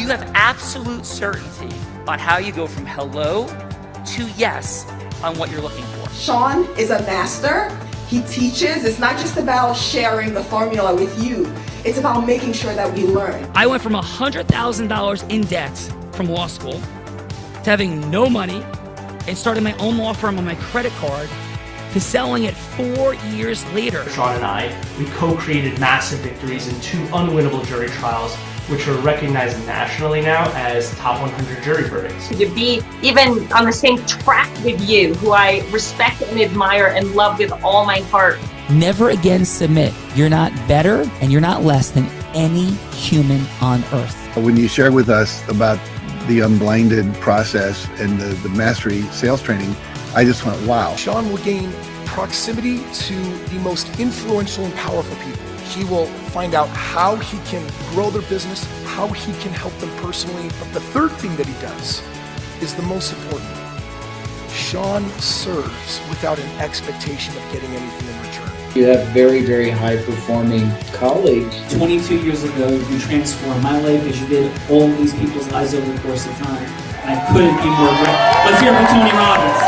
you have absolute certainty on how you go from hello to yes on what you're looking for. Sean is a master. He teaches. It's not just about sharing the formula with you. It's about making sure that we learn. I went from $100,000 in debt from law school to having no money and starting my own law firm on my credit card to selling it 4 years later. Sean and I, we co-created massive victories in 2 unwinnable jury trials, which are recognized nationally now as top 100 jury verdicts. To be even on the same track with you, who I respect and admire and love with all my heart. Never again submit. You're not better and you're not less than any human on earth. When you shared with us about the unblinded process and the mastery sales training, I just went, wow. Sean will gain proximity to the most influential and powerful people. He will find out how he can grow their business, how he can help them personally. But the third thing that he does is the most important. Sean serves without an expectation of getting anything in return. You have very, very high-performing colleagues. 22 years ago, you transformed my life as you did all these people's lives over the course of time. And I couldn't be more grateful. Let's hear it for Tony Robbins.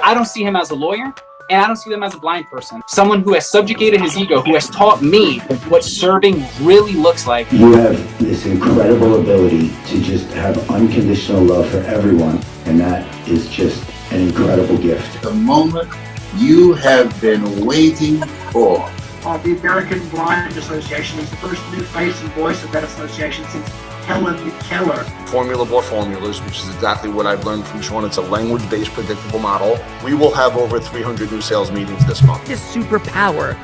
I don't see him as a lawyer, and I don't see them as a blind person. Someone who has subjugated his ego, who has taught me what serving really looks like. You have this incredible ability to just have unconditional love for everyone, and that is just an incredible gift. The moment you have been waiting for. The American Blind Association is the first new face and voice of that association since Helen Keller. Formula for formulas, which is exactly what I've learned from Sean. It's a language-based predictable model. We will have over 300 new sales meetings this month. This superpower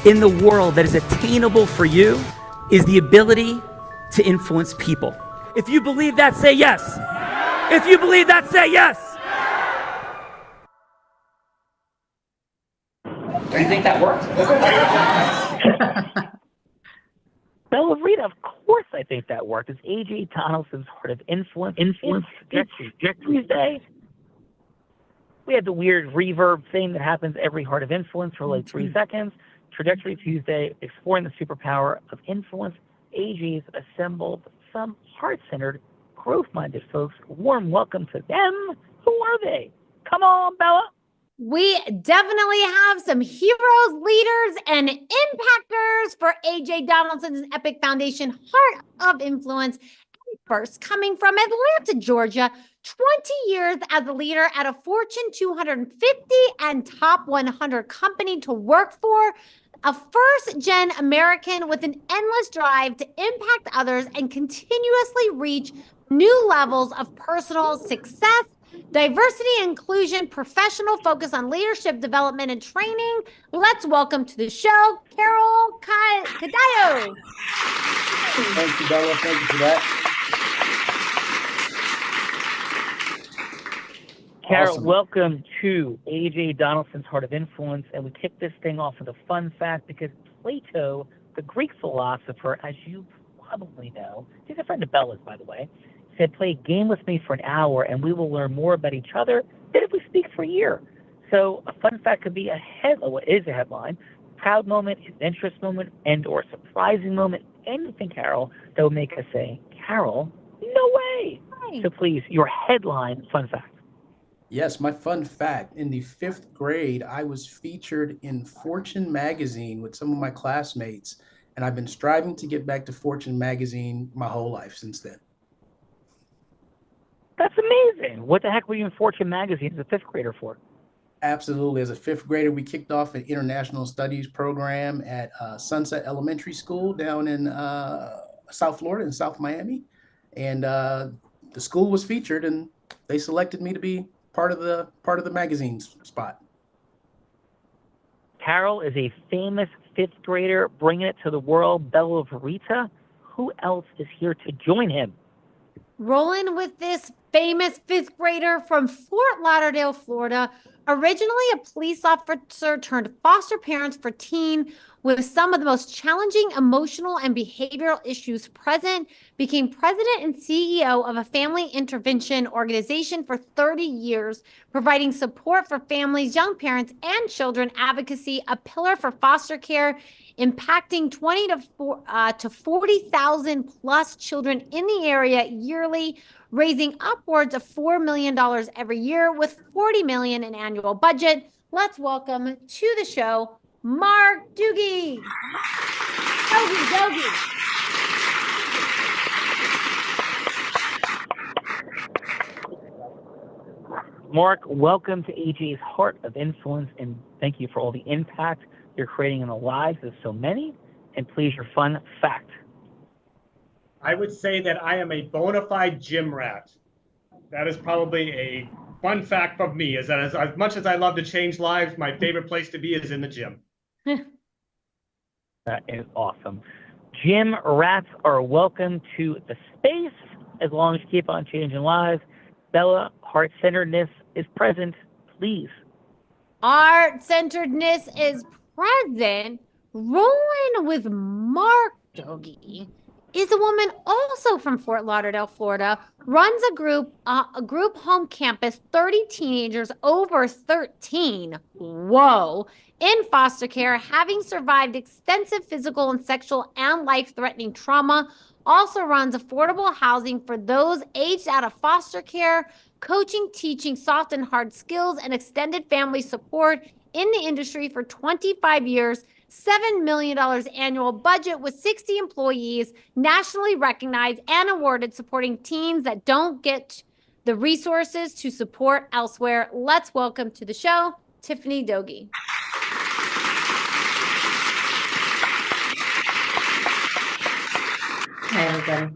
in the world that is attainable for you is the ability to influence people. If you believe that, say yes. If you believe that, say yes. Do you think that worked? Bella Rita, of course I think that worked. It's A.J. Donaldson's Heart of Influence Tuesday. We had the weird reverb thing that happens every Heart of Influence for like 3 seconds. Trajectory Tuesday, exploring the superpower of influence. AG's assembled some heart-centered, growth-minded folks. Warm welcome to them. Who are they? Come on, Bella. We definitely have some heroes, leaders, and impactors for AJ Donaldson's Epic Foundation Heart of Influence. First, coming from Atlanta, Georgia, 20 years as a leader at a Fortune 250 and top 100 company to work for, a first-gen American with an endless drive to impact others and continuously reach new levels of personal success. Diversity, inclusion, professional focus on leadership development and training. Let's welcome to the show, Carol Cadillo. Thank you, Bella. Thank you for that. Carol, Awesome. Welcome to AJ Donaldson's Heart of Influence. And we kick this thing off with a fun fact because Plato, the Greek philosopher, as you probably know, he's a friend of Bella's, by the way, said, play a game with me for an hour and we will learn more about each other than if we speak for a year. So a fun fact could be a headline, proud moment, adventurous moment, and or surprising moment, anything, Carol, that will make us say, Carol, no way. Hi. So please, your headline fun fact. Yes, my fun fact, in the 5th grade, I was featured in Fortune magazine with some of my classmates, and I've been striving to get back to Fortune magazine my whole life since then. That's amazing. What the heck were you in Fortune magazine as a 5th grader for? Absolutely. As a 5th grader, we kicked off an international studies program at Sunset Elementary School down in South Florida, in South Miami. And the school was featured, and they selected me to be part of the magazine's spot. Carol is a famous 5th grader bringing it to the world. Bella Rita. Who else is here to join him? Rolling with this famous fifth grader from Fort Lauderdale, Florida, originally a police officer turned foster parents for teen with some of the most challenging emotional and behavioral issues present, became president and CEO of a family intervention organization for 30 years, providing support for families, young parents, and children advocacy, a pillar for foster care, impacting 20 to 40,000 plus children in the area yearly, raising upwards of $4 million every year with $40 million in annual budget. Let's welcome to the show, Mark Doogie. Doogie. Mark, welcome to AJ's Heart of Influence, and thank you for all the impact you're creating in the lives of so many. And please, your fun fact. I would say that I am a bona fide gym rat. That is probably a fun fact from me, is that as much as I love to change lives, my favorite place to be is in the gym. That is awesome. Gym rats are welcome to the space as long as you keep on changing lives. Bella, heart-centeredness is present, please. Heart-centeredness is present. Rolling with Mark Doogie is a woman also from Fort Lauderdale, Florida, runs a group home campus, 30 teenagers over 13. Whoa. In foster care, having survived extensive physical and sexual and life-threatening trauma, also runs affordable housing for those aged out of foster care, coaching, teaching soft and hard skills, and extended family support in the industry for 25 years, $7 million annual budget with 60 employees, nationally recognized and awarded, supporting teens that don't get the resources to support elsewhere. Let's welcome to the show, Tiffany Doogie. Hi, everybody.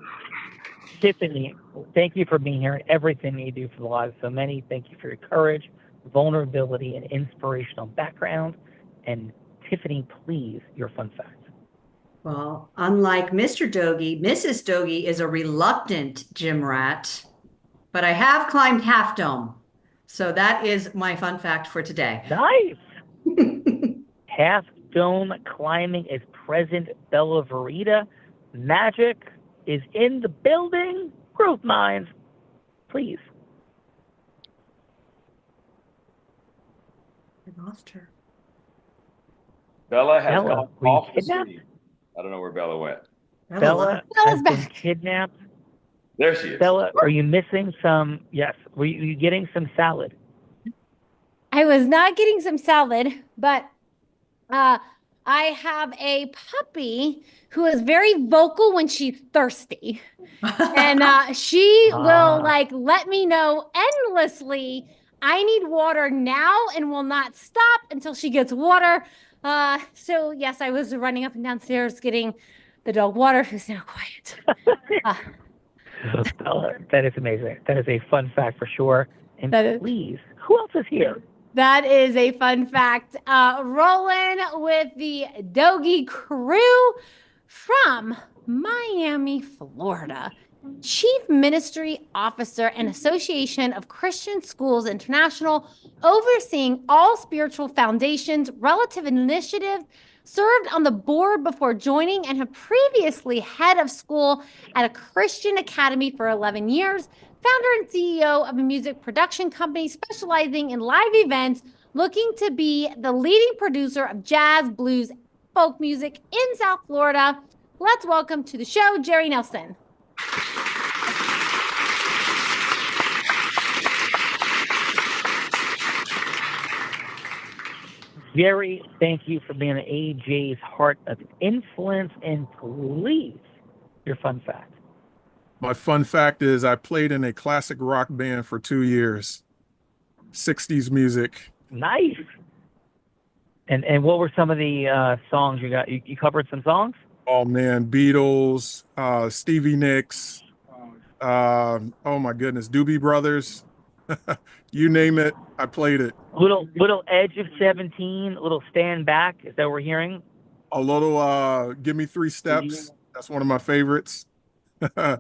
Tiffany, thank you for being here and everything you do for the lives of so many. Thank you for your courage, vulnerability, and inspirational background. And Tiffany, please, your fun fact. Well, unlike Mr. Doogie, Mrs. Doogie is a reluctant gym rat, but I have climbed Half Dome. So that is my fun fact for today. Nice. Half Dome climbing is present. Bella Verita. Magic is in the building. Growth Minds, please. I lost her. Bella has Bella, gone were you off the kidnapped? city. I don't know where Bella went. Bella has been kidnapped. There she is. Bella, are you missing some? Yes. Were you getting some salad? I was not getting some salad, but I have a puppy who is very vocal when she's thirsty. And she will let me know endlessly, I need water now, and will not stop until she gets water. So yes, I was running up and downstairs getting the dog water, who's now quiet. Bella, that is amazing. That is a fun fact for sure. And please, who else is here? That is a fun fact. Rolling with the Doogie crew from Miami, Florida. Chief Ministry Officer and Association of Christian Schools International, overseeing all spiritual foundations, relative initiatives, served on the board before joining, and have previously head of school at a Christian academy for 11 years, founder and CEO of a music production company specializing in live events, looking to be the leading producer of jazz, blues, and folk music in South Florida. Let's welcome to the show, Jerry Nelson. Jerry, thank you for being AJ's Heart of Influence. And please, your fun fact. My fun fact is I played in a classic rock band for 2 years. 60s music. Nice. And what were some of the songs you got? You covered some songs? Oh man, Beatles, Stevie Nicks, oh my goodness, Doobie Brothers. You name it, I played it. Little Edge of 17, a little Stand Back, is that what we're hearing? A little Give Me 3 Steps. That's one of my favorites.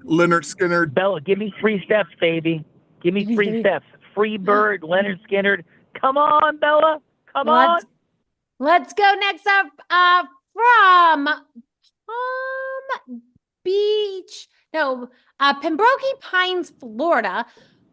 Leonard Skinner. Bella, give me 3 steps, baby. Give me 3 steps. Free Bird, Leonard Skinner. Come on, Bella. Come on. Let's go next up from Palm Beach. No, Pembroke Pines, Florida.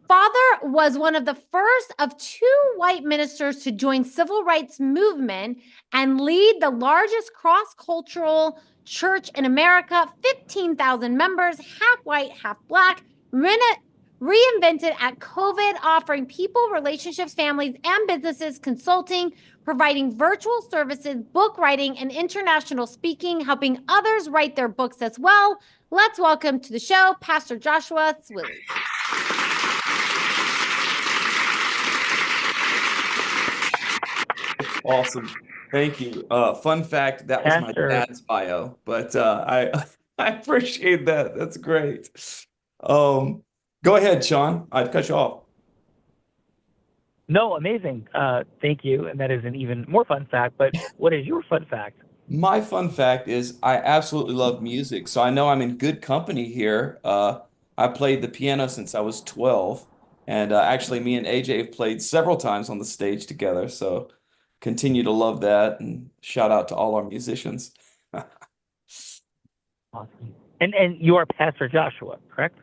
Father was one of the first of 2 white ministers to join civil rights movement and lead the largest cross-cultural church in America, 15,000 members, half white, half black, reinvented at COVID, offering people, relationships, families, and businesses consulting, providing virtual services, book writing, and international speaking, helping others write their books as well. Let's welcome to the show, Pastor Joshua Swilly. Awesome. Thank you. Fun fact, that was my dad's bio, but I appreciate that. That's great. Go ahead, Sean. I'd cut you off. No, amazing. Thank you. And that is an even more fun fact, but what is your fun fact? My fun fact is I absolutely love music, so I know I'm in good company here. I played the piano since I was 12, and actually me and AJ have played several times on the stage together, so continue to love that, and shout out to all our musicians. Awesome. And you are Pastor Joshua, correct?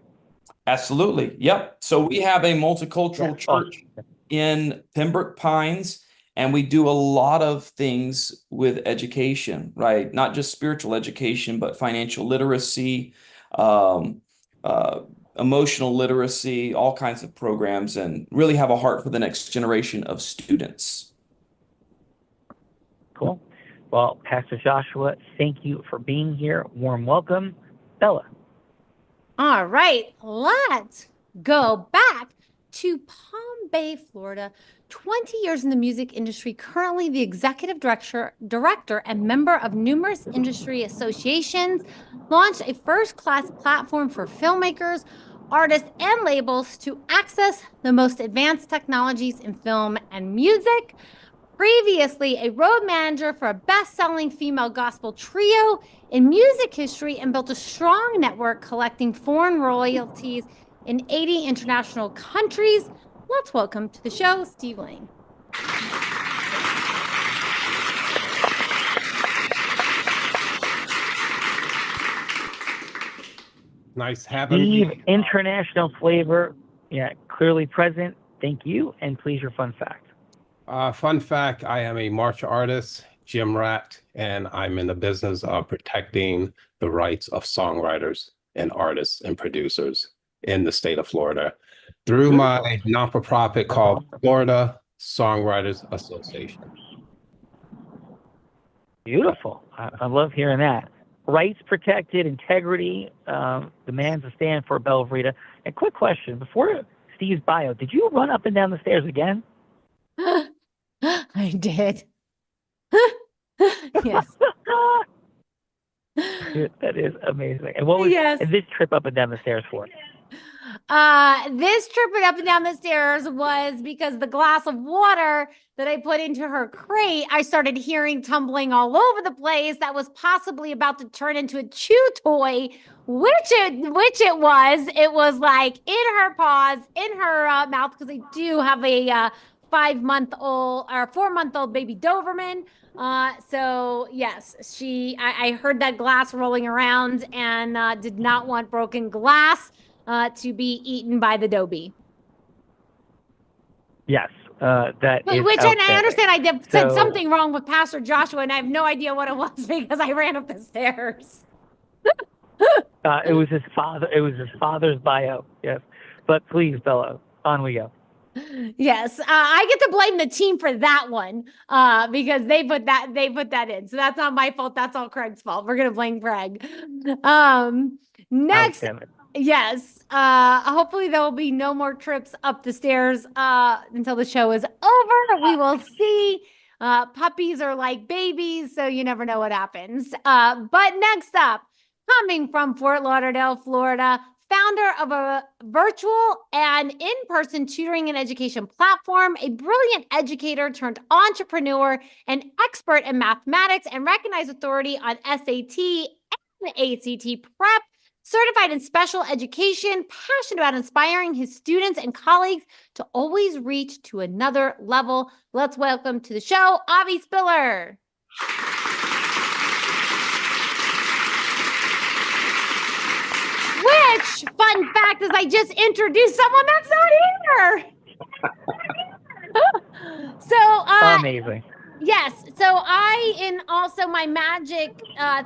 Absolutely. Yep. So we have a multicultural church in Pembroke Pines, and we do a lot of things with education, right? Not just spiritual education, but financial literacy, emotional literacy, all kinds of programs, and really have a heart for the next generation of students. Cool. Well, Pastor Joshua, thank you for being here. Warm welcome. Bella. All right, let's go back to Palm Bay, Florida. 20 years in the music industry, currently the executive director and member of numerous industry associations, launched a first-class platform for filmmakers, artists, and labels to access the most advanced technologies in film and music. Previously a road manager for a best-selling female gospel trio in music history, and built a strong network collecting foreign royalties in 80 international countries. Let's welcome to the show, Steve Lane. Nice having Steve, you. international flavor. Yeah, clearly present. Thank you. And please, your fun fact. Fun fact, I am a martial artist, gym rat, and I'm in the business of protecting the rights of songwriters and artists and producers in the state of Florida through my non-for-profit called Florida Songwriters Association. Beautiful. I love hearing that. Rights protected, integrity, demands a stand for Bella Verita. And quick question, before Steve's bio, did you run up and down the stairs again? I did. Yes. That is amazing. And what was this trip up and down the stairs for? This trip up and down the stairs was because the glass of water that I put into her crate, I started hearing tumbling all over the place. That was possibly about to turn into a chew toy, which it was. It was like in her paws, in her mouth, because I do have a 5-month-old or 4-month-old baby Doberman. So yes, I heard that glass rolling around and did not want broken glass to be eaten by the Dobie. Yes, that is which, and I outstanding. understand I said something wrong with Pastor Joshua, and I have no idea what it was because I ran up the stairs. It was his father. It was his father's bio. Yes, but please, Bella, on we go. Yes, I get to blame the team for that one because they put that in. So that's not my fault. That's all Craig's fault. We're gonna blame Craig. Next, yes. Hopefully there will be no more trips up the stairs until the show is over. We will see. Puppies are like babies, so you never know what happens. But next up, coming from Fort Lauderdale, Florida, founder of a virtual and in-person tutoring and education platform, a brilliant educator turned entrepreneur, an expert in mathematics, and recognized authority on SAT and ACT prep. certified in special education, passionate about inspiring his students and colleagues to always reach to another level. Let's welcome to the show, Avi Spiller. Which, fun fact, is I just introduced someone that's not here. So, amazing. Yes. So in also my magic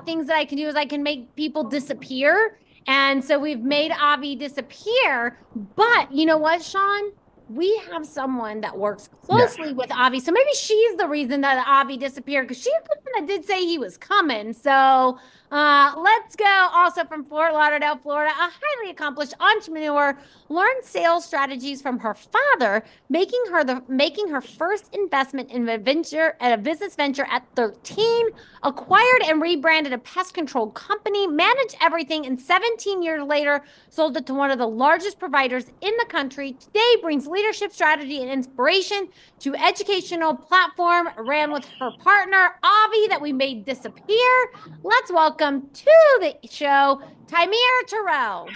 things that I can do is I can make people disappear. And so we've made Avi disappear. But you know what, Sean? We have someone that works closely with Avi. So maybe she's the reason that Avi disappeared, because she's the one that did say he was coming. So let's go also from Fort Lauderdale, Florida. A highly accomplished entrepreneur learned sales strategies from her father, making her first investment in a business venture at 13, acquired and rebranded a pest control company, managed everything, and 17 years later sold it to one of the largest providers in the country. Today brings leadership strategy and inspiration to educational platform, ran with her partner Avi that we made disappear. Let's welcome to the show Tamir Terrell.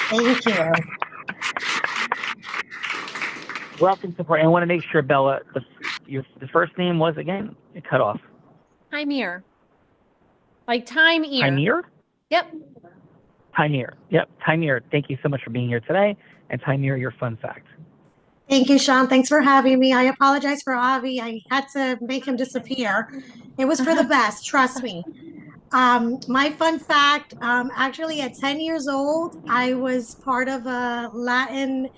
Thank you. Welcome to. I want to make sure, Bella, the first name was again. It cut off. Tamir. Like time ear. Tamir? Yep. Tamir. Yep. Tamir, thank you so much for being here today. And Tamir, your fun fact. Thank you, Sean. Thanks for having me. I apologize for Avi. I had to make him disappear. It was for the best, trust me. My fun fact, actually at 10 years old, I was part of a Latin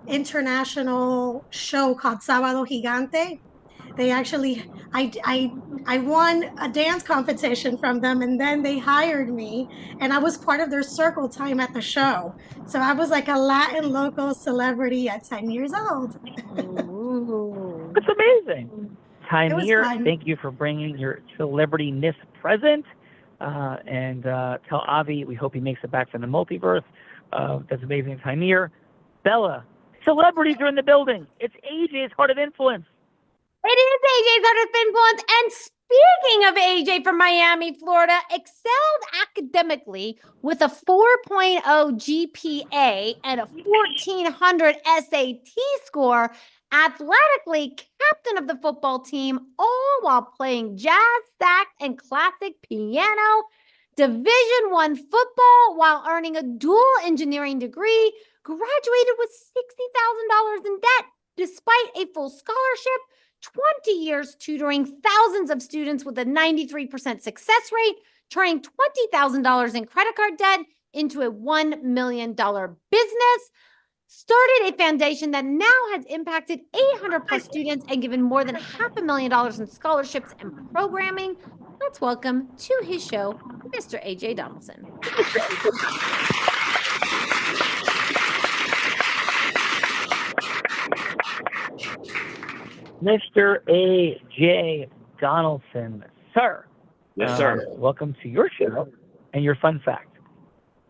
international show called Sábado Gigante. They actually, I won a dance competition from them, and then they hired me, and I was part of their circle time at the show. So I was like a Latin local celebrity at 10 years old. That's amazing. Tamir, thank you for bringing your celebrity-ness present. And tell Avi we hope he makes it back from the multiverse. That's amazing, Tamir. Bella, celebrities are in the building. It's AJ's Heart of Influence. It is AJ's Heart of Influence. And speaking of AJ from Miami, Florida, excelled academically with a 4.0 GPA and a 1400 SAT score, athletically captain of the football team, all while playing jazz, sax, and classic piano, Division I football while earning a dual engineering degree, graduated with $60,000 in debt despite a full scholarship, 20 years tutoring thousands of students with a 93% success rate, turning $20,000 in credit card debt into a $1 million business, started a foundation that now has impacted 800 plus students and given more than $500,000 in scholarships and programming. Let's welcome to his show, Mr. AJ Donaldson. Mr. AJ Donaldson, sir. Yes, sir. Welcome to your show and your fun fact.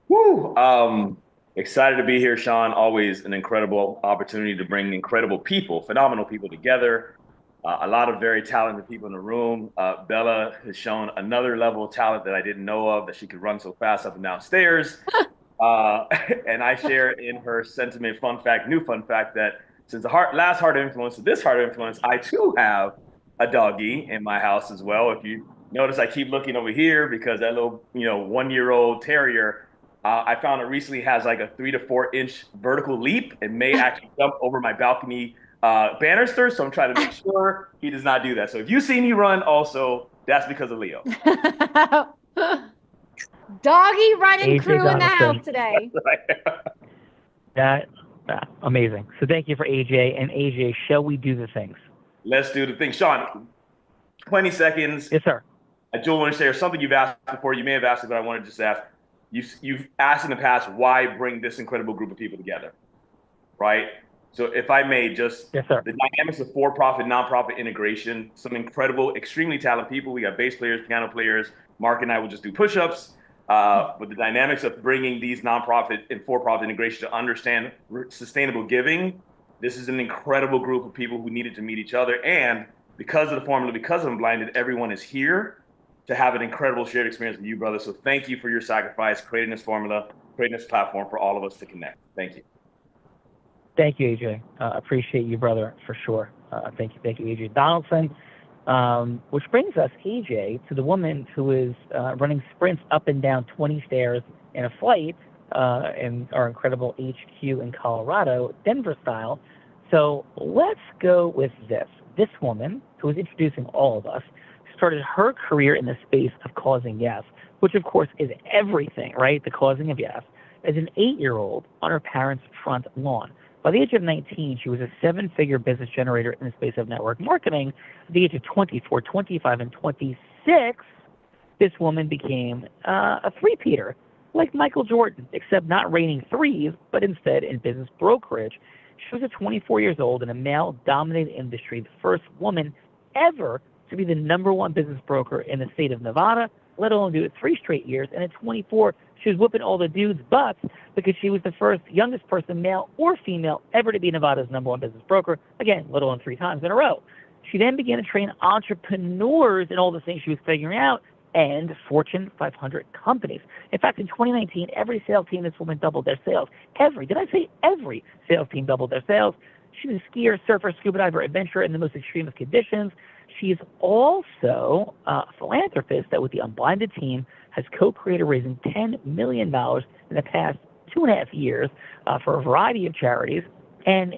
Woo! Excited to be here, Sean. Always an incredible opportunity to bring incredible people, phenomenal people together. A lot of very talented people in the room. Bella has shown another level of talent that I didn't know of, that she could run so fast up and down stairs. And I share in her sentiment new fun fact, that since the last Heart of Influence to this Heart of Influence, I too have a doggy in my house as well. If you notice, I keep looking over here because that little, 1-year-old terrier, I found it recently has like a 3 to 4 inch vertical leap and may actually jump over my balcony banister. So I'm trying to make sure he does not do that. So if you see me run also, that's because of Leo. Doggy running AJ crew in the Donaldson. house today. That amazing. So thank you for AJ. And AJ, shall we do the things? Let's do the thing. Sean, 20 seconds. Yes, sir. I do want to share something you've asked before. You may have asked it, but I want to just ask. You've asked in the past, why bring this incredible group of people together, right? So if I may, just yes, sir. The dynamics of for-profit, nonprofit integration, some incredible, extremely talented people. We got bass players, piano players. Mark and I will just do push-ups. But the dynamics of bringing these nonprofit and for-profit integration to understand sustainable giving, this is an incredible group of people who needed to meet each other. And because of the formula, because of Unblinded, everyone is here to have an incredible shared experience with you, brother. So thank you for your sacrifice, creating this formula, creating this platform for all of us to connect. Thank you. Thank you, AJ. Appreciate you, brother, for sure. Thank you, AJ Donaldson. Which brings us, AJ, to the woman who is running sprints up and down 20 stairs in a flight in our incredible HQ in Colorado, Denver style. So let's go with this. This woman, who is introducing all of us, started her career in the space of causing yes, which of course is everything, right? The causing of yes, as an 8-year-old on her parents' front lawn. By the age of 19, she was a 7-figure business generator in the space of network marketing. At the age of 24, 25, and 26, this woman became a three-peater, like Michael Jordan, except not raining threes, but instead in business brokerage. She was 24 years old in a male-dominated industry, the first woman ever to be the #1 business broker in the state of Nevada, let alone do it 3 straight years. And at 24, she was whooping all the dudes' butts because she was the first youngest person, male or female, ever to be Nevada's #1 business broker, again, let alone 3 times in a row. She then began to train entrepreneurs in all the things she was figuring out and Fortune 500 companies. In fact, in 2019, every sales team this woman doubled their sales. Did I say every sales team doubled their sales? She's a skier, surfer, scuba diver, adventurer in the most extreme of conditions. She's also a philanthropist that with the Unblinded team has co-created raising $10 million in the past 2.5 years for a variety of charities. And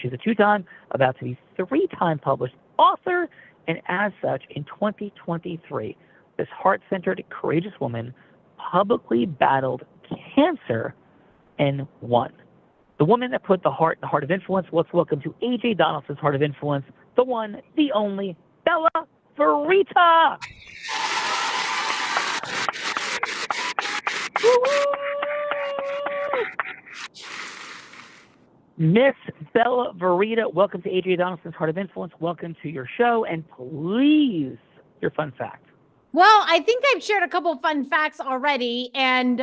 she's a 2-time, about to be 3-time published author. And as such, in 2023, this heart-centered, courageous woman publicly battled cancer and won. The woman that put the heart in the heart of influence. Let's welcome to AJ Donaldson's Heart of Influence, the one, the only, Bella Verita. Miss Bella Verita, welcome to AJ Donaldson's Heart of Influence. Welcome to your show, and please, your fun fact. Well, I think I've shared a couple of fun facts already, and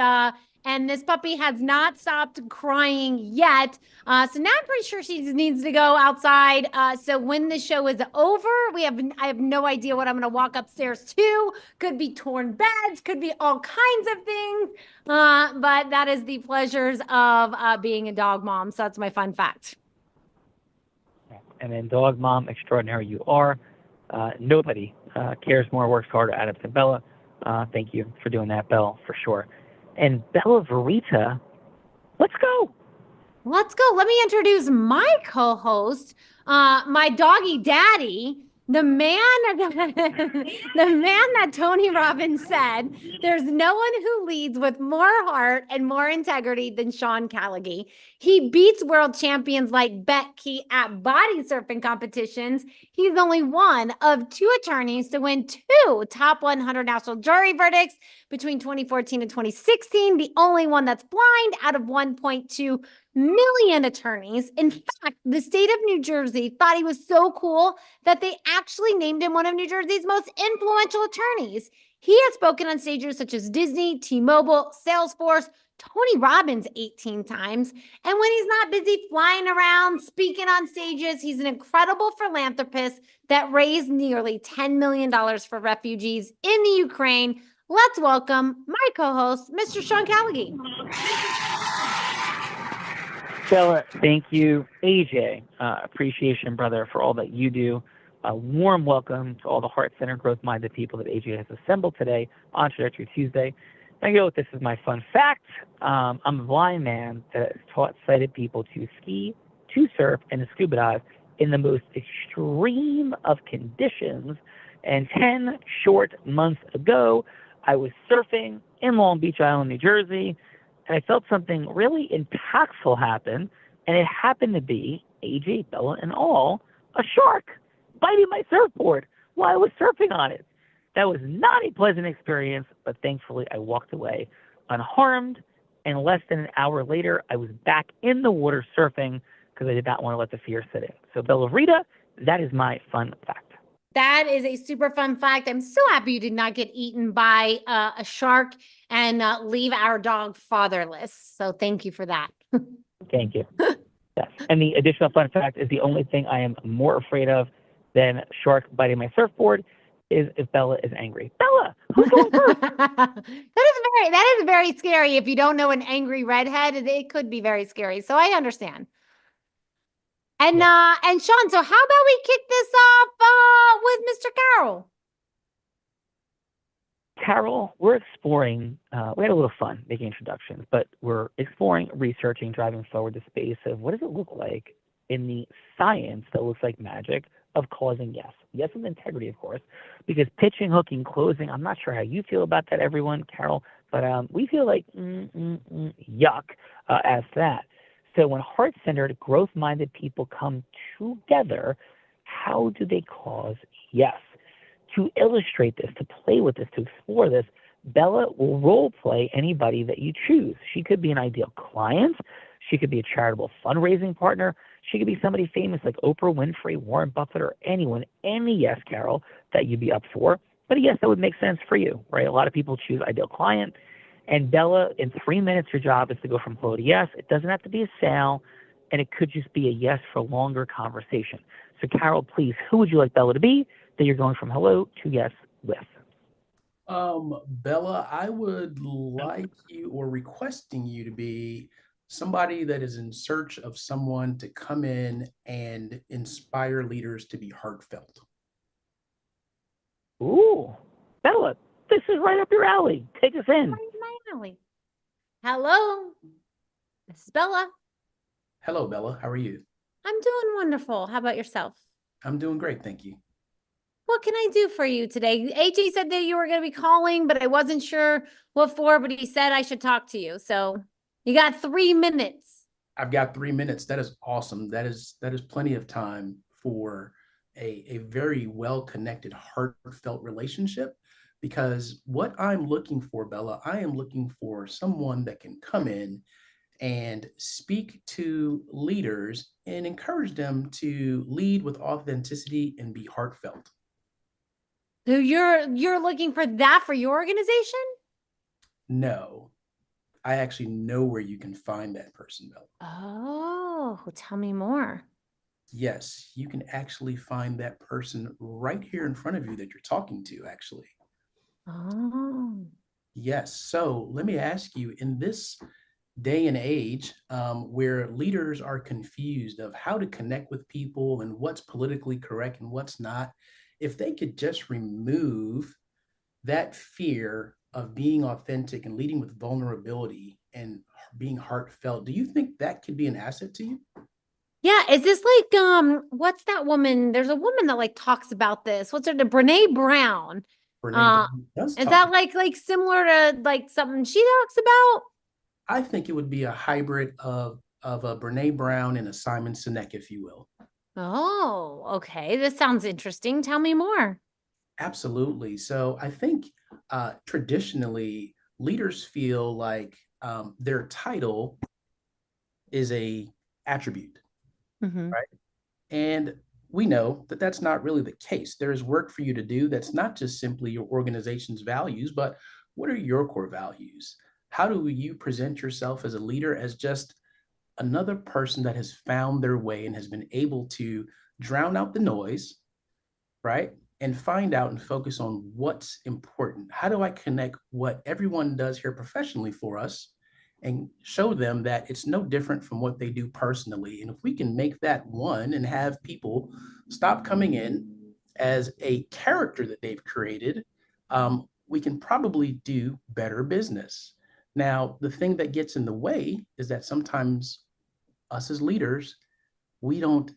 this puppy has not stopped crying yet. So now I'm pretty sure she needs to go outside. So when the show is over, I have no idea what I'm going to walk upstairs to. Could be torn beds, could be all kinds of things. But that is the pleasures of being a dog mom. So that's my fun fact. And then dog mom extraordinary you are. Nobody cares more, works harder at it than Bella. Thank you for doing that, Belle, for sure. And Bella Verita, let's go. Let's go. Let me introduce my co-host, my doggy daddy, the man that Tony Robbins said, there's no one who leads with more heart and more integrity than Sean Callagy. He beats world champions like Becky at body surfing competitions. He's only one of 2 attorneys to win 2 top 100 national jury verdicts between 2014 and 2016. The only one that's blind out of 1.2 million attorneys. In fact, the state of New Jersey thought he was so cool that they actually named him one of New Jersey's most influential attorneys. He has spoken on stages such as Disney, T-Mobile, Salesforce, Tony Robbins 18 times. And when he's not busy flying around, speaking on stages, he's an incredible philanthropist that raised nearly $10 million for refugees in the Ukraine. Let's welcome my co-host, Mr. Sean Callagy. Bella, thank you. AJ, appreciation, brother, for all that you do. A warm welcome to all the heart-centered, growth-minded people that AJ has assembled today on Trajectory Tuesday. I go, this is my fun fact. I'm a blind man that has taught sighted people to ski, to surf, and to scuba dive in the most extreme of conditions. And 10 short months ago, I was surfing in Long Beach Island, New Jersey, and I felt something really impactful happen, and it happened to be, AJ, Bella, and all, a shark biting my surfboard while I was surfing on it. That was not a pleasant experience, but thankfully I walked away unharmed, and less than an hour later, I was back in the water surfing because I did not want to let the fear sit in. So, Bella Verita, that is my fun fact. That is a super fun fact. I'm so happy you did not get eaten by a shark and leave our dog fatherless. So thank you for that. Thank you. Yes. And the additional fun fact is the only thing I am more afraid of than shark biting my surfboard is if Bella is angry. Bella, who's going first? That is very scary. If you don't know an angry redhead, it could be very scary. So I understand. And Sean, so how about we kick this off with Mr. Carroll? Carol, we're exploring, we had a little fun making introductions, but we're exploring, researching, driving forward the space of what does it look like in the science that looks like magic of causing yes. Yes with integrity, of course, because pitching, hooking, closing, I'm not sure how you feel about that, everyone, Carol, but we feel like yuck as to that. So when heart-centered, growth-minded people come together, how do they cause yes? To illustrate this, to play with this, to explore this, Bella will role play anybody that you choose. She could be an ideal client. She could be a charitable fundraising partner. She could be somebody famous like Oprah Winfrey, Warren Buffett, or anyone, any yes, Carol, that you'd be up for. But a yes that would make sense for you, right? A lot of people choose ideal client. And Bella, in 3 minutes, your job is to go from hello to yes. It doesn't have to be a sale, and it could just be a yes for longer conversation. So Carol, please, who would you like Bella to be that you're going from hello to yes with? Bella, I would like you or requesting you to be somebody that is in search of someone to come in and inspire leaders to be heartfelt. Ooh, Bella, this is right up your alley. Take us in. Right in my alley. Hello, this is Bella. Hello, Bella. How are you? I'm doing wonderful. How about yourself? I'm doing great, thank you. What can I do for you today? AJ said that you were going to be calling, but I wasn't sure what for, but he said I should talk to you. So you got 3 minutes. I've got 3 minutes. That is awesome. That is plenty of time for a very well-connected, heartfelt relationship. Because what I'm looking for, Bella, I am looking for someone that can come in and speak to leaders and encourage them to lead with authenticity and be heartfelt. So you're looking for that for your organization? No, I actually know where you can find that person, Bella. Oh, tell me more. Yes, you can actually find that person right here in front of you that you're talking to, actually. Oh. Yes. So let me ask you, in this day and age where leaders are confused of how to connect with people and what's politically correct and what's not, if they could just remove that fear of being authentic and leading with vulnerability and being heartfelt, do you think that could be an asset to you? Yeah, is this like what's that woman? There's a woman that like talks about this. What's her name? Brene Brown. Brene Brown does Is talk that about like similar to like something she talks about? I think it would be a hybrid of a Brene Brown and a Simon Sinek, if you will. Oh, okay. This sounds interesting. Tell me more. Absolutely. So I think traditionally leaders feel like their title is a attribute, right? And we know that that's not really the case. There is work for you to do that's not just simply your organization's values, but what are your core values? How do you present yourself as a leader as just another person that has found their way and has been able to drown out the noise, right? And find out and focus on what's important. How do I connect what everyone does here professionally for us and show them that it's no different from what they do personally? And if we can make that one and have people stop coming in as a character that they've created, we can probably do better business. Now, the thing that gets in the way is that sometimes us as leaders, we don't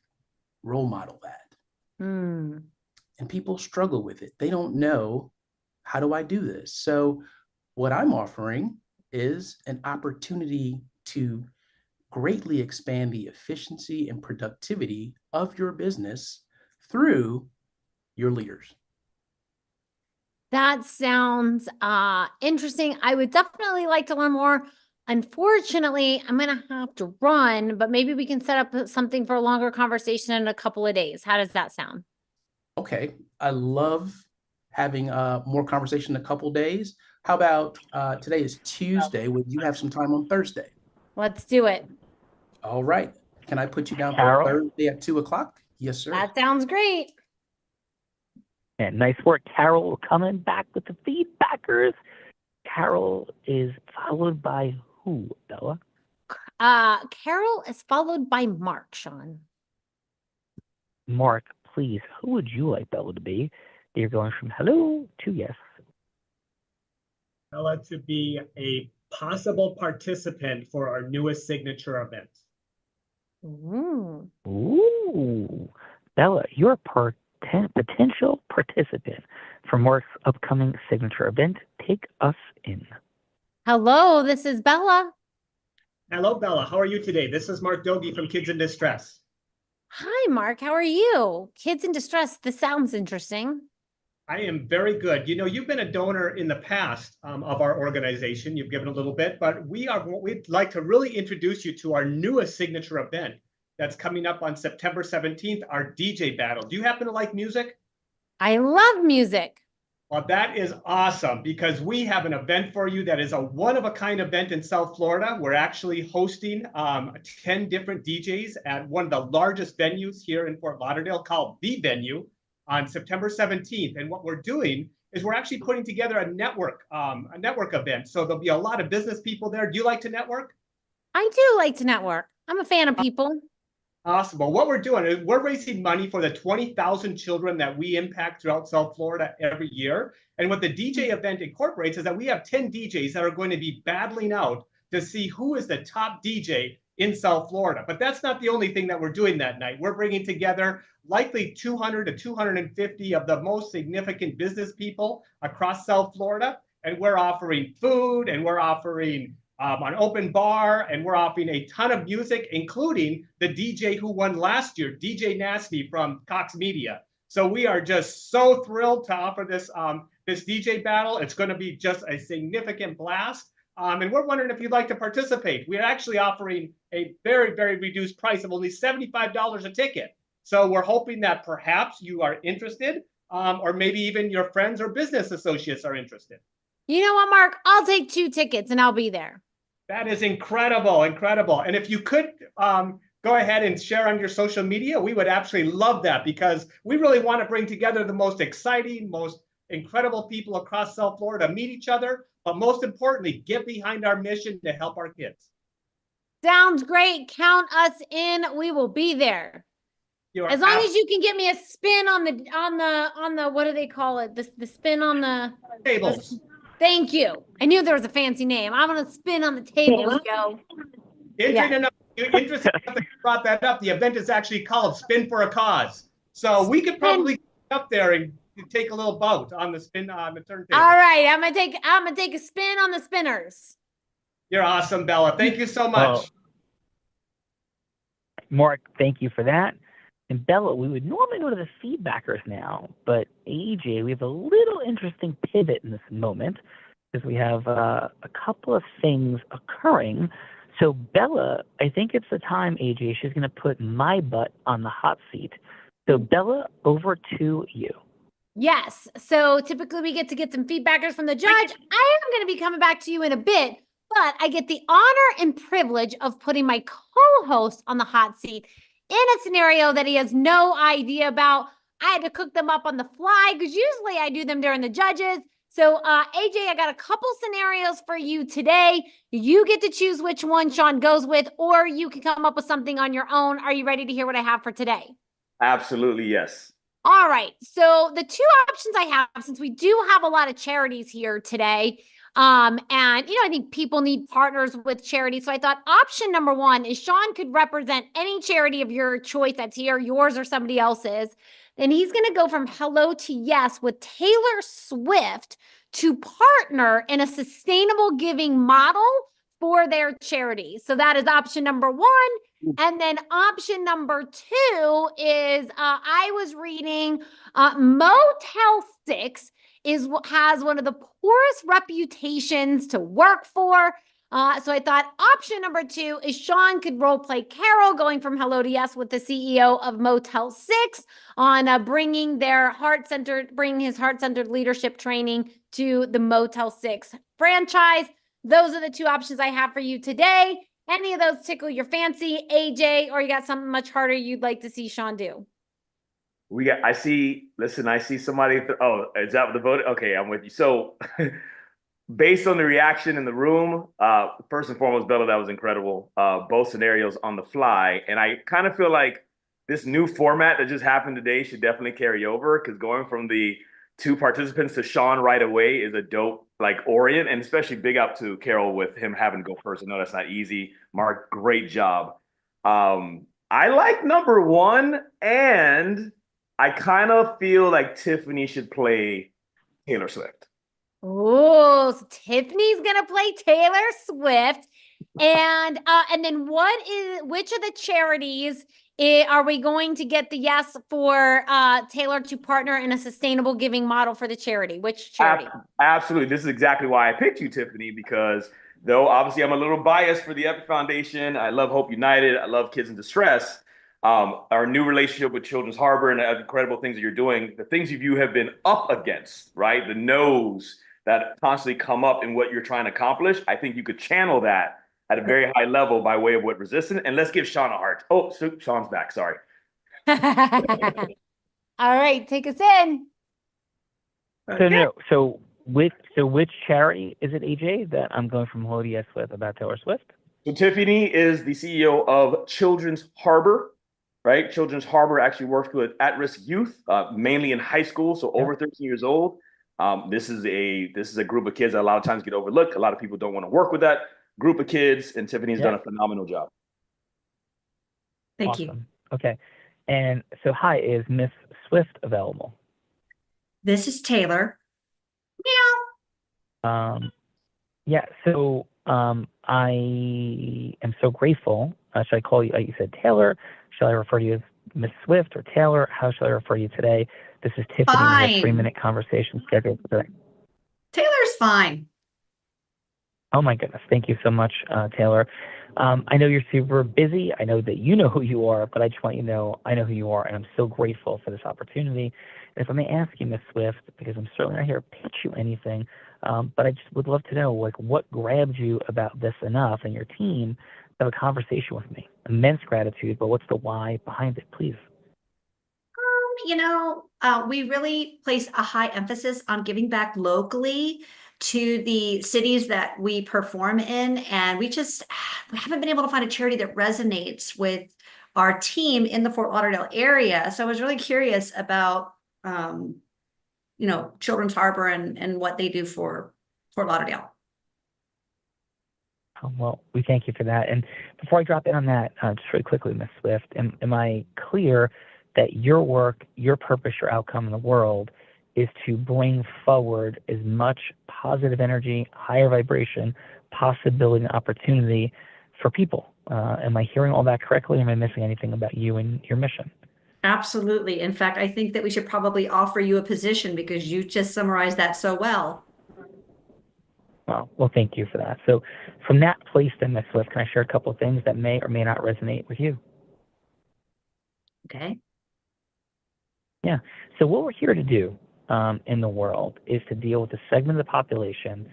role model that. And people struggle with it. They don't know, how do I do this? So what I'm offering is an opportunity to greatly expand the efficiency and productivity of your business through your leaders. That sounds interesting. I would definitely like to learn more. Unfortunately, I'm going to have to run, but maybe we can set up something for a longer conversation in a couple of days. How does that sound? Okay, I love having more conversation in a couple days. How about today is Tuesday? Would you have some time on Thursday? Let's do it. All right. Can I put you down Carol? for Thursday at 2 o'clock? Yes, sir. That sounds great. And nice work, Carol, coming back with the feedbackers. Carol is followed by who, Bella? Carol is followed by Mark, Sean. Mark, please, who would you like Bella to be? You're going from hello to yes. Bella to be a possible participant for our newest signature event. Ooh. Bella, you're a potential participant for Mark's upcoming signature event. Take us in. Hello, this is Bella. Hello, Bella. How are you today? This is Mark Dogie from Kids in Distress. Hi, Mark. How are you? Kids in Distress. This sounds interesting. I am very good. You know, you've been a donor in the past of our organization. You've given a little bit, but we'd like to really introduce you to our newest signature event that's coming up on September 17th, our DJ battle. Do you happen to like music? I love music. Well, that is awesome because we have an event for you that is a one-of-a-kind event in South Florida. We're actually hosting 10 different DJs at one of the largest venues here in Fort Lauderdale called The Venue on September 17th. And what we're doing is we're actually putting together a network event. So there'll be a lot of business people there. Do you like to network? I do like to network. I'm a fan of people. Awesome. Well, what we're doing is we're raising money for the 20,000 children that we impact throughout South Florida every year. And what the DJ event incorporates is that we have 10 DJs that are going to be battling out to see who is the top DJ in South Florida. But that's not the only thing that we're doing that night. We're bringing together likely 200 to 250 of the most significant business people across South Florida. And we're offering food and we're offering an open bar, and we're offering a ton of music, including the DJ who won last year, DJ Nasty from Cox Media. So we are just so thrilled to offer this this DJ battle. It's going to be just a significant blast. And we're wondering if you'd like to participate. We're actually offering a very, very reduced price of only $75 a ticket. So we're hoping that perhaps you are interested, or maybe even your friends or business associates are interested. You know what, Mark? I'll take 2 tickets and I'll be there. That is incredible, incredible. And if you could go ahead and share on your social media, we would absolutely love that because we really want to bring together the most exciting, most incredible people across South Florida, meet each other, but most importantly, get behind our mission to help our kids. Sounds great. Count us in. We will be there. As long as you can get me a spin on the what do they call it? The spin on the tables. Thank you. I knew there was a fancy name. I'm gonna spin on the tables, yo. Interesting enough you brought that up. The event is actually called Spin for a Cause. So we could probably get up there and take a little bout on the spin on the turntable. All right, I'm gonna take a spin on the spinners. You're awesome, Bella. Thank you so much. Mark, thank you for that. And Bella, we would normally go to the feedbackers now, but AJ, we have a little interesting pivot in this moment because we have a couple of things occurring. So Bella, I think it's the time, AJ, she's going to put my butt on the hot seat. So Bella, over to you. Yes. So typically we get some feedbackers from the judge. I am going to be coming back to you in a bit, but I get the honor and privilege of putting my co-host on the hot seat in a scenario that he has no idea about. I had to cook them up on the fly because usually I do them during the judges. So AJ, I got a couple scenarios for you today. You get to choose which one Sean goes with, or you can come up with something on your own. Are you ready to hear what I have for today? Absolutely, yes. All right. So the 2 options I have, since we do have a lot of charities here today, and I think people need partners with charities. So I thought option number 1 is Sean could represent any charity of your choice that's here, yours or somebody else's. Then he's going to go from hello to yes with Taylor Swift to partner in a sustainable giving model for their charity. So that is option number 1. And then option number 2 is I was reading Motel 6 has one of the poorest reputations to work for. So I thought option number 2 is Sean could role play Carol going from hello to yes with the CEO of Motel 6 on bringing his heart-centered leadership training to the Motel 6 franchise. Those are the 2 options I have for you today. Any of those tickle your fancy, AJ, or you got something much harder you'd like to see Sean do? I see somebody. Oh, is that the vote? Okay, I'm with you. So, based on the reaction in the room, first and foremost, Bella, that was incredible. Both scenarios on the fly. And I kind of feel like this new format that just happened today should definitely carry over, because going from the two participants to Sean right away is a dope orient, and especially big up to Carol with him having to go first. I know that's not easy. Mark, great job. I like number one, and I kind of feel like Tiffany should play Taylor Swift. Oh, so Tiffany's gonna play Taylor Swift. And then which of the charities are we going to get the yes for Taylor to partner in a sustainable giving model for the charity? Which charity? Absolutely. This is exactly why I picked you, Tiffany, because though obviously I'm a little biased for the Epic Foundation, I love Hope United, I love Kids in Distress. Our new relationship with Children's Harbor and the incredible things that you're doing, the things you have been up against, right? The no's that constantly come up in what you're trying to accomplish. I think you could channel that at a very high level by way of what Resistant. And let's give Sean a heart. Oh, so Sean's back. Sorry. All right, take us in. So which charity is it, AJ, that I'm going from Hello to Yes with about Taylor Swift? So Tiffany is the CEO of Children's Harbor, right? Children's Harbor actually works with at-risk youth, mainly in high school, so over 13 years old. This is a group of kids that a lot of times get overlooked. A lot of people don't want to work with that group of kids, and Tiffany's done a phenomenal job. Thank you. Okay. And so, hi, is Miss Swift available? This is Taylor. Yeah, so I am so grateful. Should I call you, you said Taylor? Shall I refer to you as Miss Swift or Taylor? How shall I refer to you today? This is Tiffany. We have a 3-minute conversation scheduled today. Taylor's fine. Oh my goodness. Thank you so much, Taylor. I know you're super busy. I know that you know who you are, but I just want you to know I know who you are, and I'm so grateful for this opportunity. And if I may ask you, Miss Swift, because I'm certainly not here to pitch you anything, but I just would love to know, what grabbed you about this enough and your team to have a conversation with me? Immense gratitude, but what's the why behind it, please? We really place a high emphasis on giving back locally to the cities that we perform in. And we haven't been able to find a charity that resonates with our team in the Fort Lauderdale area. So I was really curious about, Children's Harbor and what they do for Fort Lauderdale. Well, we thank you for that. And before I drop in on that, just really quickly, Ms. Swift, am I clear that your work, your purpose, your outcome in the world is to bring forward as much positive energy, higher vibration, possibility, and opportunity for people? Am I hearing all that correctly? Or am I missing anything about you and your mission? Absolutely. In fact, I think that we should probably offer you a position because you just summarized that so well. Well, thank you for that. So from that place then, Ms. Swift, can I share a couple of things that may or may not resonate with you? Okay. Yeah. So what we're here to do in the world is to deal with a segment of the population,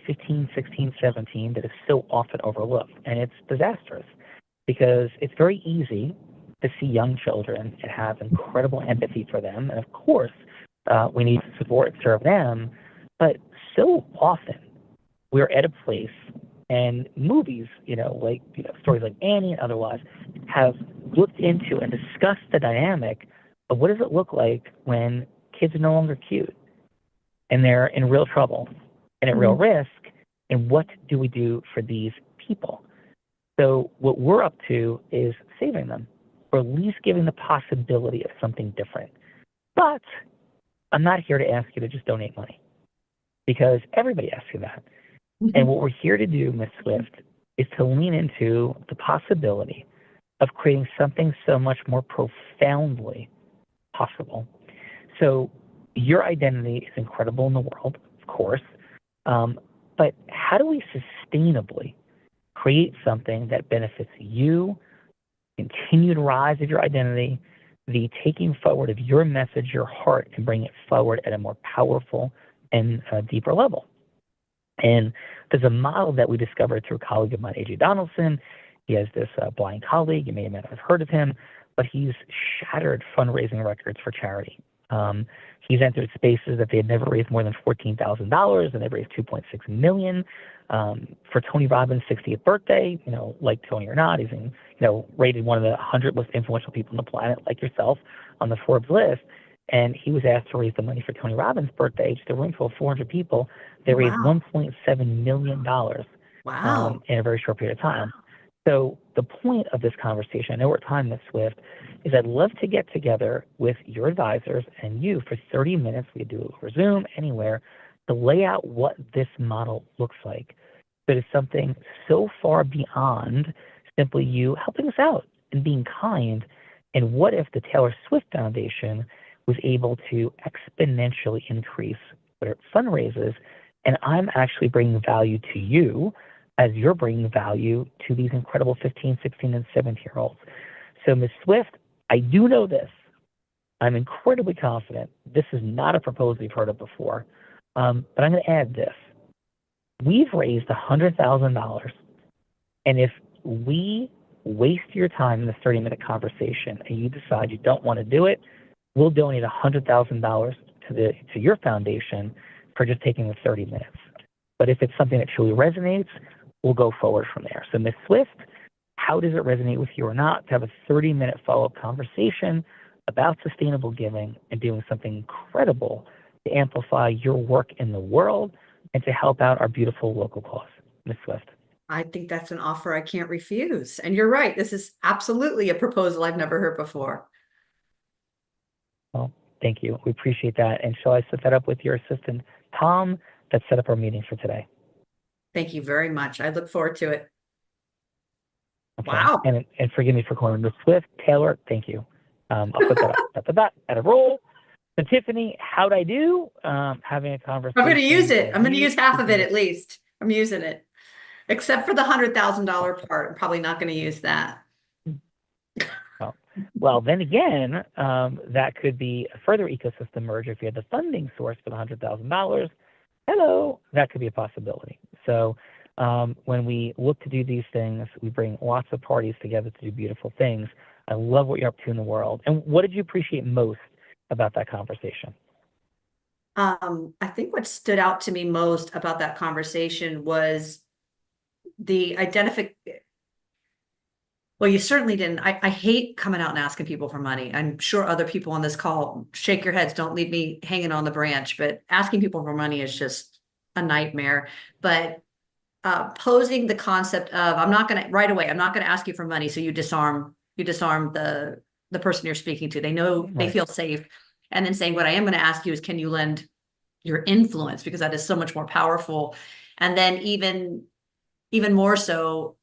15, 16, 17, that is so often overlooked. And it's disastrous because it's very easy to see young children and have incredible empathy for them. And of course, we need to support and serve them. But so often we're at a place, and movies, stories like Annie and otherwise, have looked into and discussed the dynamic of what does it look like when kids are no longer cute and they're in real trouble and at real risk, and what do we do for these people? So what we're up to is saving them, or at least giving the possibility of something different. But I'm not here to ask you to just donate money, because everybody asks you that. And what we're here to do, Ms. Swift, is to lean into the possibility of creating something so much more profoundly possible. So your identity is incredible in the world, of course, but how do we sustainably create something that benefits you, continued rise of your identity, the taking forward of your message, your heart, and bring it forward at a more powerful and deeper level? And there's a model that we discovered through a colleague of mine, AJ Donaldson. He has this blind colleague. You may have heard of him. but he's shattered fundraising records for charity. He's entered spaces that they had never raised more than $14,000, and they've raised $2.6 million. For Tony Robbins' 60th birthday, like Tony or not, he's rated one of the 100 most influential people on the planet, like yourself, on the Forbes list. And he was asked to raise the money for Tony Robbins' birthday, just a room full of 400 people. They raised $1.7 million in a very short period of time. So the point of this conversation, I know we're time this swift, is I'd love to get together with your advisors and you for 30 minutes. We could do it over Zoom, anywhere, to lay out what this model looks like. But it's something so far beyond simply you helping us out and being kind. And what if the Taylor Swift Foundation was able to exponentially increase what it fundraises, and I'm actually bringing value to you as you're bringing value to these incredible 15, 16, and 17-year-olds. So, Ms. Swift, I do know this. I'm incredibly confident. This is not a proposal you've heard of before, but I'm going to add this. We've raised $100,000, and if we waste your time in this 30-minute conversation and you decide you don't want to do it, we'll donate $100,000 to your foundation for just taking the 30 minutes. But if it's something that truly resonates, we'll go forward from there. So, Ms. Swift, how does it resonate with you or not to have a 30-minute follow-up conversation about sustainable giving and doing something incredible to amplify your work in the world and to help out our beautiful local cause? Ms. Swift. I think that's an offer I can't refuse. And you're right. This is absolutely a proposal I've never heard before. Well, thank you. We appreciate that. And shall I set that up with your assistant, Tom, that set up our meeting for today? Thank you very much. I look forward to it. Okay. Wow. And forgive me for calling Ms. Swift. Taylor, thank you. I'll put that up. At a roll. So, Tiffany, how'd I do? Having a conversation. I'm going to use it. I'm going to use half of it at least. I'm using it. Except for the $100,000 part. I'm probably not going to use that. Well, then again, that could be a further ecosystem merger if you had the funding source for the $100,000. Hello, that could be a possibility. So when we look to do these things, we bring lots of parties together to do beautiful things. I love what you're up to in the world. And what did you appreciate most about that conversation? I think what stood out to me most about that conversation was the identification. Well, you certainly didn't. I hate coming out and asking people for money. I'm sure other people on this call shake your heads. Don't leave me hanging on the branch, but asking people for money is just a nightmare. But posing the concept of, I'm not going to ask you for money. So you disarm the person you're speaking to. They know, they feel safe. And then saying, what I am going to ask you is, can you lend your influence? Because that is so much more powerful. And then even more so,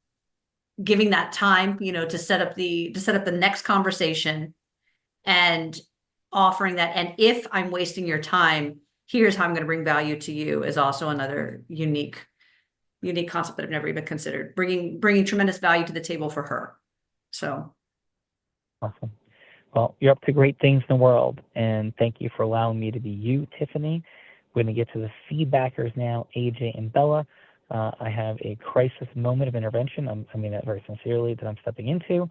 giving that time, to set up the next conversation and offering that. And if I'm wasting your time, here's how I'm going to bring value to you is also another unique concept that I've never even considered, bringing tremendous value to the table for her. So. Awesome. Well, you're up to great things in the world, and thank you for allowing me to be you, Tiffany. We're going to get to the feedbackers now, AJ and Bella. I have a crisis moment of intervention. I mean that very sincerely, that I'm stepping into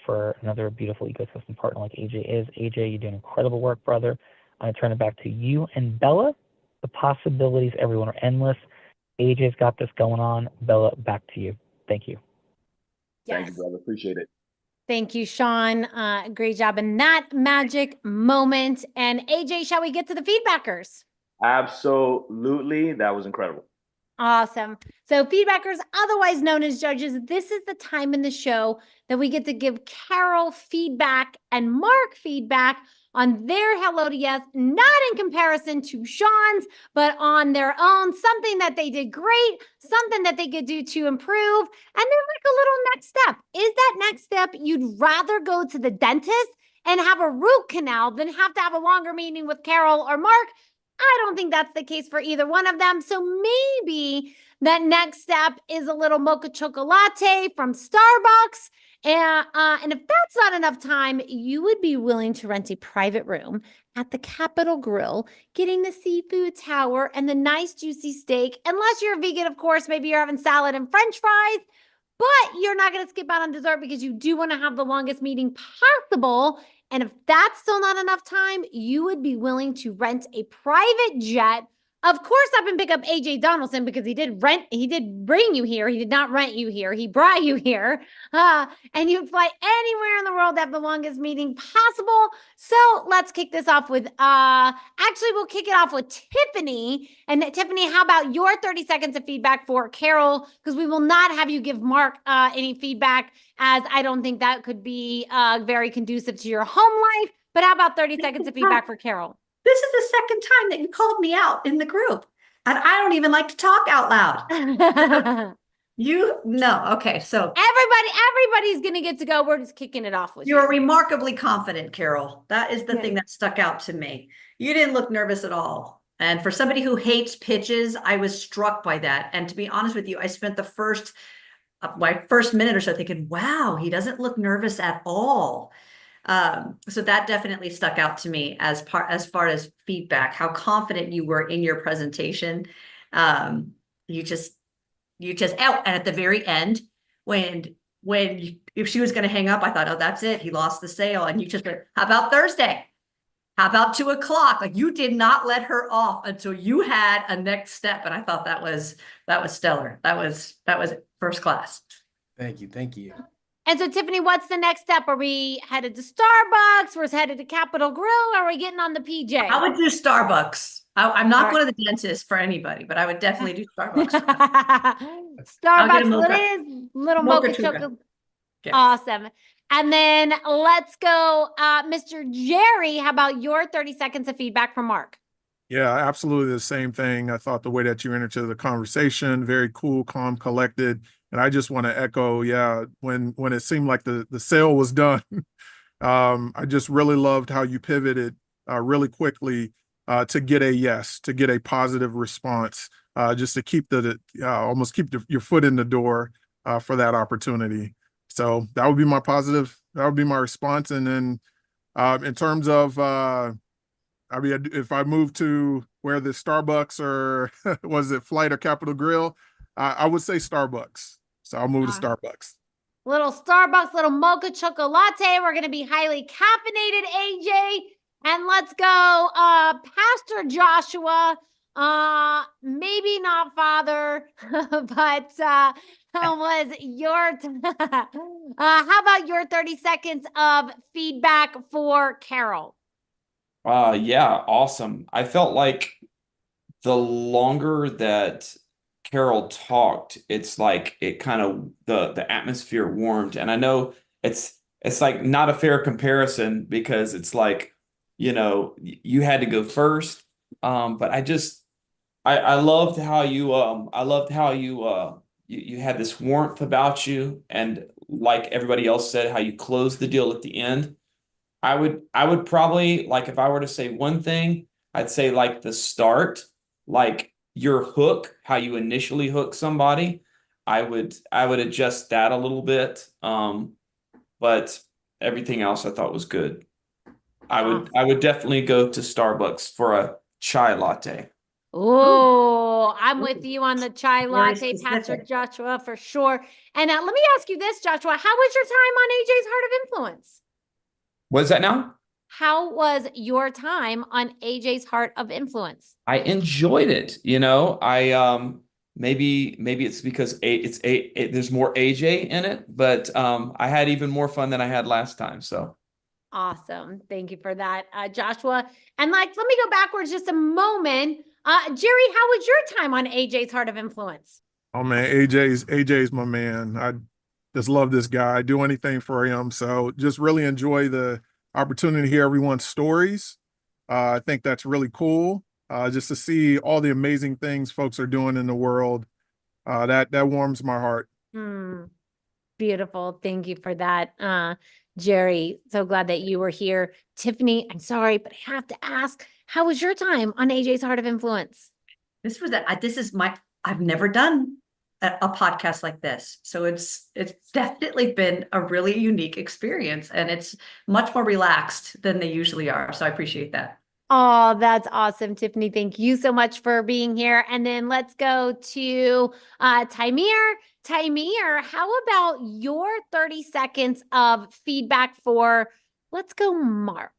for another beautiful ecosystem partner like AJ is. AJ, you're doing incredible work, brother. I'm going to turn it back to you and Bella. The possibilities, everyone, are endless. AJ's got this going on. Bella, back to you. Thank you. Thank you, brother. Appreciate it. Thank you, Sean. Great job in that magic moment. And AJ, shall we get to the feedbackers? Absolutely. That was incredible. Awesome. So feedbackers, otherwise known as judges, this is the time in the show that we get to give Carol feedback and Mark feedback on their Hello to Yes, not in comparison to Sean's, but on their own, something that they did great, something that they could do to improve. And then like a little next step. Is that next step you'd rather go to the dentist and have a root canal than have to have a longer meeting with Carol or Mark? I don't think that's the case for either one of them. So maybe that next step is a little mocha chocolate from Starbucks. And if that's not enough time, you would be willing to rent a private room at the Capitol Grill, getting the seafood tower and the nice juicy steak. Unless you're a vegan, of course, maybe you're having salad and French fries. but you're not going to skip out on dessert because you do want to have the longest meeting possible. And if that's still not enough time, you would be willing to rent a private jet. Of course, up and pick up AJ Donaldson because he did bring you here. He did not rent you here. He brought you here. And you'd fly anywhere in the world to have the longest meeting possible. So let's kick this off with, actually, we'll kick it off with Tiffany. And Tiffany, how about your 30 seconds of feedback for Carol? Because we will not have you give Mark any feedback, as I don't think that could be very conducive to your home life. But how about 30 seconds of feedback for Carol? This is the second time that you called me out in the group, and I don't even like to talk out loud. Okay, so everybody's gonna get to go. We're just kicking it off with you. You're remarkably confident, Carol. That is the thing that stuck out to me. You didn't look nervous at all. And for somebody who hates pitches, I was struck by that. And to be honest with you, I spent the my first minute or so thinking, wow, he doesn't look nervous at all. So that definitely stuck out to me as far as feedback, how confident you were in your presentation. And at the very end, if she was going to hang up, I thought, oh, that's it. He lost the sale. And you just went, how about Thursday? How about 2 o'clock? Like, you did not let her off until you had a next step. And I thought that was stellar. That was first class. Thank you. And so, Tiffany, what's the next step? Are we headed to Starbucks? We're headed to Capitol Grill? Or are we getting on the PJ? I would do Starbucks. I'm not going to the dentist for anybody, but I would definitely do Starbucks. Starbucks, little mocha chocolate. Yes. Awesome. And then let's go, Mr. Jerry. How about your 30 seconds of feedback from Mark? Yeah, absolutely the same thing. I thought the way that you entered the conversation, very cool, calm, collected. And I just want to echo, when it seemed like the sale was done, I just really loved how you pivoted really quickly to get a yes, to get a positive response, just to keep almost keep your foot in the door for that opportunity. So that would be my positive, that would be my response. And then in terms of, if I move to where the Starbucks or was it Flight or Capitol Grill, I would say Starbucks. So I'll move to Starbucks. Little Starbucks, little mocha chocolate latte. We're going to be highly caffeinated, AJ. And let's go, Pastor Joshua. Maybe not father, but how about your 30 seconds of feedback for Carol? Yeah, awesome. I felt like the longer that Carol talked, it's like it kind of the atmosphere warmed. And I know it's like not a fair comparison because it's like, you had to go first. But I loved how you you had this warmth about you, and like everybody else said, how you closed the deal at the end. I would probably, like, if I were to say one thing, I'd say like the start, like your hook, how you initially hook somebody, I would adjust that a little bit. But everything else I thought was good. I would definitely go to Starbucks for a chai latte. Oh, I'm with you on the chai latte, Pastor Joshua, for sure. And let me ask you this, Joshua, how was your time on AJ's Heart of Influence? What is that now? How was your time on AJ's Heart of Influence? I enjoyed it. I maybe it's because there's more AJ in it, but I had even more fun than I had last time. So awesome. Thank you for that, Joshua. And let me go backwards just a moment. Jerry, how was your time on AJ's Heart of Influence? Oh man, AJ's my man. I just love this guy. I do anything for him. So just really enjoy the opportunity to hear everyone's stories. I think that's really cool. Just to see all the amazing things folks are doing in the world. That warms my heart. Beautiful. Thank you for that, Jerry. So glad that you were here. Tiffany, I'm sorry, but I have to ask, how was your time on AJ's Heart of Influence? I've never done a podcast like this. So it's definitely been a really unique experience, and it's much more relaxed than they usually are. So I appreciate that. Oh, that's awesome, Tiffany. Thank you so much for being here. And then let's go to Taimir. Taimir, how about your 30 seconds of feedback for, let's go, Mark.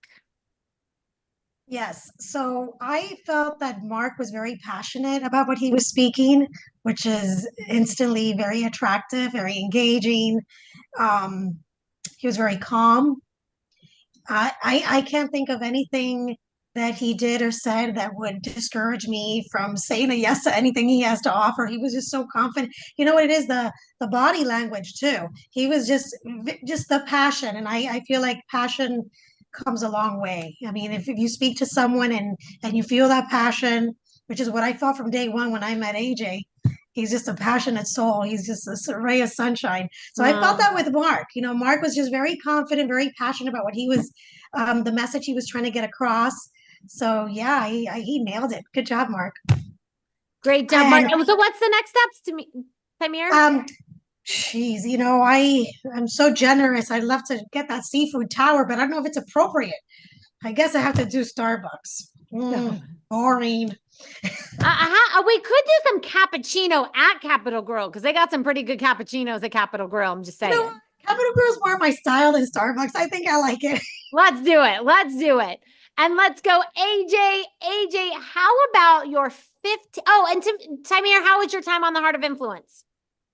Yes. So I felt that Mark was very passionate about what he was speaking, which is instantly very attractive, very engaging. He was very calm. I can't think of anything that he did or said that would discourage me from saying a yes to anything he has to offer. He was just so confident. You know what it is, the body language too. He was just the passion, and I feel like passion comes a long way. I mean, if you speak to someone and you feel that passion, which is what I felt from day one when I met AJ. He's just a passionate soul. He's just a ray of sunshine. So I felt that with Mark. You know, Mark was just very confident, very passionate about what he was, the message he was trying to get across. So yeah, he nailed it. Good job, Mark. Great job, Mark. So what's the next steps to me, Taimir? Geez, you know, I'm so generous. I'd love to get that seafood tower, but I don't know if it's appropriate. I guess I have to do Starbucks. Boring. We could do some cappuccino at Capitol Grill because they got some pretty good cappuccinos at Capitol Grill. I'm just saying. You know, Capitol Grill is more my style than Starbucks. I think I like it. Let's do it. Let's do it. And let's go, AJ. AJ, how about your 15? Oh, and Taimir, how was your time on the Heart of Influence?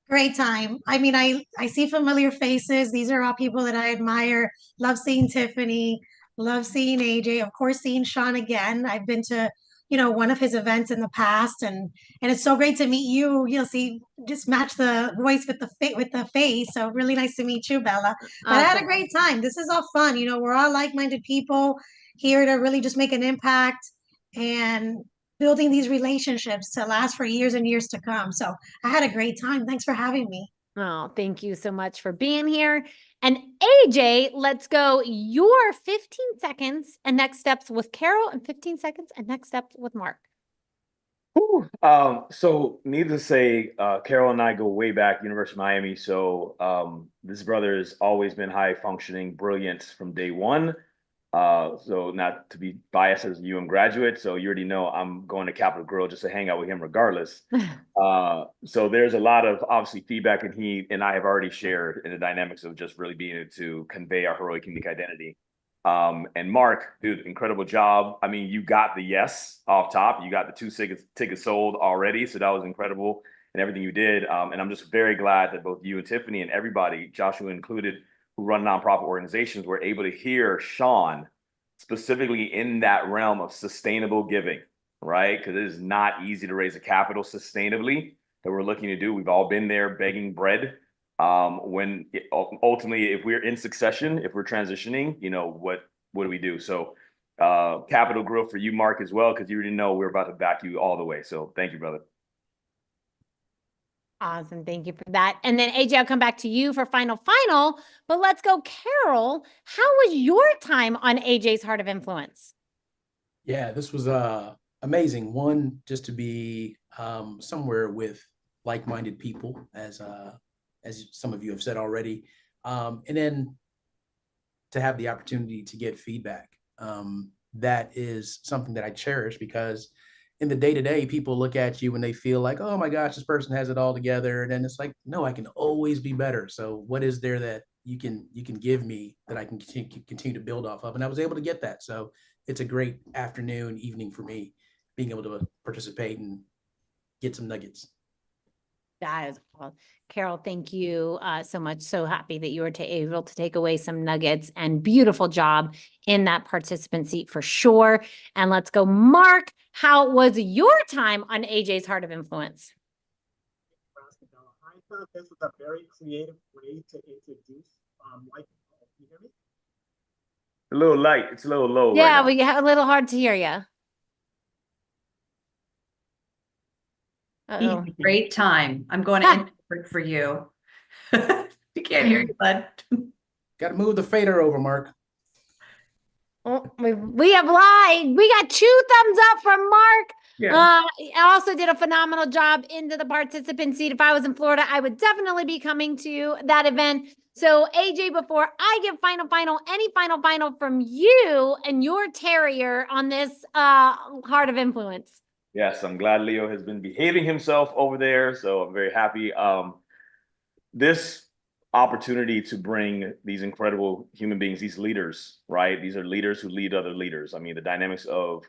Great time. I mean, I see familiar faces. These are all people that I admire. Love seeing Tiffany. Love seeing AJ. Of course, seeing Sean again. I've been to, you know, one of his events in the past, and it's so great to meet you. You'll see, just match the voice with the face. So really nice to meet you, Bella. But I had a great time. This is all fun. You know, we're all like-minded people here to really just make an impact and building these relationships to last for years and years to come. So I had a great time. Thanks for having me. Oh, thank you so much for being here. And AJ, let's go your 15 seconds and next steps with Carol, and 15 seconds and next steps with Mark. So needless to say, Carol and I go way back, University of Miami. So this brother has always been high functioning, brilliant from day one. So not to be biased as a UM graduate, so you already know I'm going to Capitol Grill just to hang out with him regardless. So there's a lot of obviously feedback, and he and I have already shared in the dynamics of just really being able to convey our heroic unique identity. And Mark, dude, incredible job. I mean, you got the yes off top. You got the 2 tickets sold already, so that was incredible and everything you did. And I'm just very glad that both you and Tiffany and everybody, Joshua included, who run nonprofit organizations, were able to hear Sean specifically in that realm of sustainable giving, right? Because it is not easy to raise a capital sustainably that we're looking to do. We've all been there begging bread. Ultimately, if we're in succession, if we're transitioning, you know, what do we do? So Capitol Grill for you, Mark, as well, because you already know we're about to back you all the way. So thank you, brother. Awesome. Thank you for that. And then AJ, I'll come back to you for final, but let's go, Carol. How was your time on AJ's Heart of Influence? Yeah, this was amazing. One, just to be somewhere with like-minded people, as some of you have said already, and then to have the opportunity to get feedback. That is something that I cherish, because in the day-to-day, people look at you and they feel like, oh my gosh, this person has it all together. And then it's like, no, I can always be better. So what is there that you can give me that I can continue to build off of? And I was able to get that. So it's a great afternoon, evening for me, being able to participate and get some nuggets. That is all. Carol, thank you so much. So happy that you were able to take away some nuggets, and beautiful job in that participant seat for sure. And let's go, Mark. How was your time on AJ's Heart of Influence? I thought this was a very creative way to introduce like, you hear me? A little light. It's a little low. Yeah, right now. we have a little hard to hear you. Great time. I'm going to interpret for you. You can't hear you, bud. Got to move the fader over, Mark. Oh, we have lied. We got 2 thumbs up from Mark. I also did a phenomenal job into the participant seat. If I was in Florida, I would definitely be coming to that event. So AJ, before I give any final from you and your terrier on this Heart of Influence. Yes, I'm glad Leo has been behaving himself over there, so I'm very happy. This opportunity to bring these incredible human beings, these leaders, right? These are leaders who lead other leaders. I mean, the dynamics of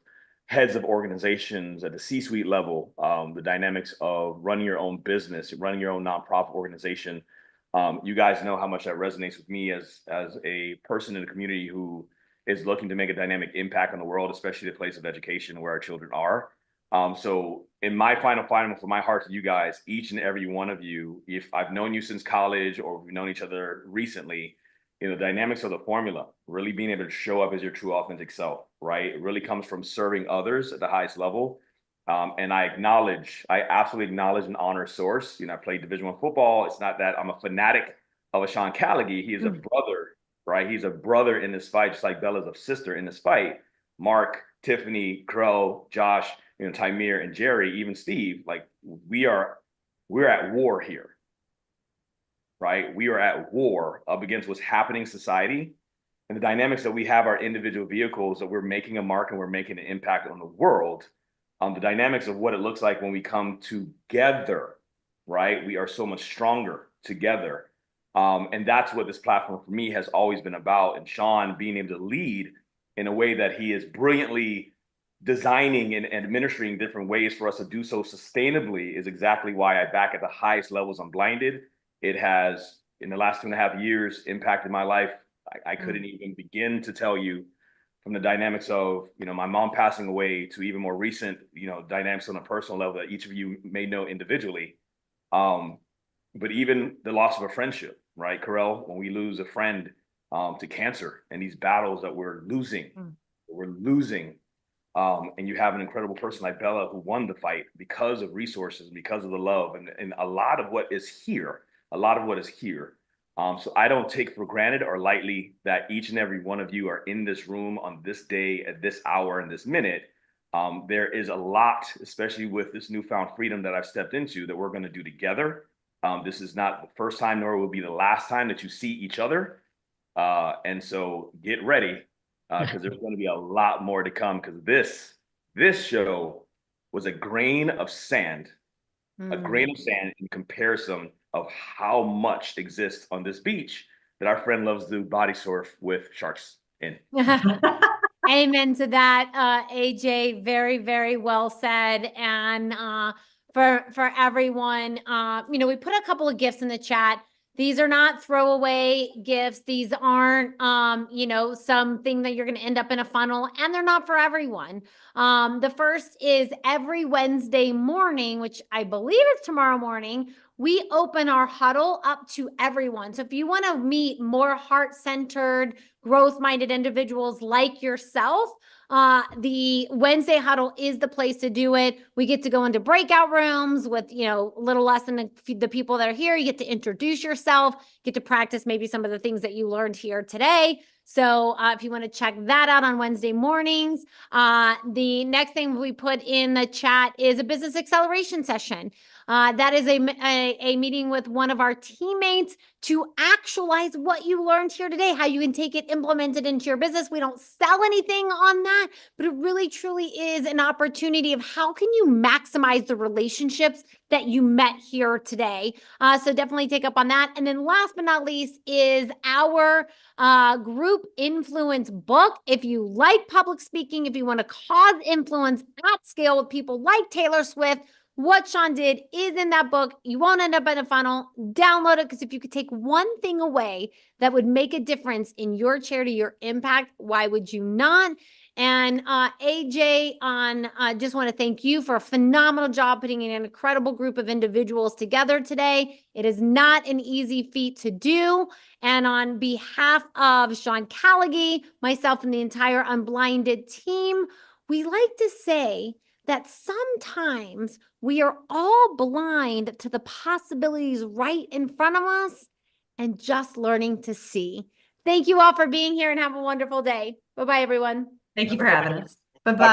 heads of organizations at the C-suite level, the dynamics of running your own business, running your own nonprofit organization. You guys know how much that resonates with me as a person in the community who is looking to make a dynamic impact on the world, especially the place of education where our children are. So in my final for my heart to you guys, each and every one of you, if I've known you since college or we've known each other recently, you know, the dynamics of the formula, really being able to show up as your true authentic self, right? It really comes from serving others at the highest level. And I absolutely acknowledge and honor Source. You know, I played Division I football. It's not that I'm a fanatic of a Sean Callaghy. He is a brother, right? He's a brother in this fight, just like Bella's a sister in this fight. Mark, Tiffany, Crow, Josh, you know, Tymir and Jerry, even Steve, like we're at war here, right? We are at war up against what's happening in society, and the dynamics that we have our individual vehicles that we're making a mark and we're making an impact on the world. The dynamics of what it looks like when we come together, right? We are so much stronger together. And that's what this platform for me has always been about. And Sean being able to lead in a way that he is brilliantly designing and administering different ways for us to do so sustainably is exactly why I back at the highest levels Unblinded. It has, in the last 2.5 years, impacted my life. I couldn't even begin to tell you, from the dynamics of, you know, my mom passing away to even more recent, you know, dynamics on a personal level that each of you may know individually. But even the loss of a friendship, right, Carell, when we lose a friend to cancer, and these battles that we're losing, and you have an incredible person like Bella who won the fight because of resources, because of the love, and a lot of what is here. So I don't take for granted or lightly that each and every one of you are in this room on this day, at this hour, and this minute. There is a lot, especially with this newfound freedom that I've stepped into, that we're going to do together. This is not the first time, nor will be the last time that you see each other. And so get ready, because there's going to be a lot more to come, because this show was a grain of sand in comparison of how much exists on this beach that our friend loves to body surf with sharks in. Amen to that, AJ. Very, very well said. And for everyone, you know, we put a couple of gifts in the chat. These are not throwaway gifts. These aren't, you know, something that you're going to end up in a funnel, and they're not for everyone. The first is every Wednesday morning, which I believe is tomorrow morning, we open our huddle up to everyone. So if you want to meet more heart-centered, growth-minded individuals like yourself, the Wednesday huddle is the place to do it. We get to go into breakout rooms with, you know, a little less than the people that are here. You get to introduce yourself, get to practice maybe some of the things that you learned here today. So if you want to check that out on Wednesday mornings, the next thing we put in the chat is a business acceleration session. That is a meeting with one of our teammates to actualize what you learned here today, how you can take it, implement it into your business. We don't sell anything on that, but it really truly is an opportunity of how can you maximize the relationships that you met here today. So definitely take up on that. And then last but not least is our group influence book. If you like public speaking, if you want to cause influence at scale with people like Taylor Swift, what Sean did is in that book. You won't end up in a funnel. Download it, because if you could take one thing away that would make a difference in your charity, your impact, why would you not? And AJ, just want to thank you for a phenomenal job putting in an incredible group of individuals together today. It is not an easy feat to do. And on behalf of Sean Callaghy, myself, and the entire Unblinded team, we like to say that sometimes we are all blind to the possibilities right in front of us and just learning to see. Thank you all for being here, and have a wonderful day. Bye-bye, everyone. Thank you for having us. Bye-bye.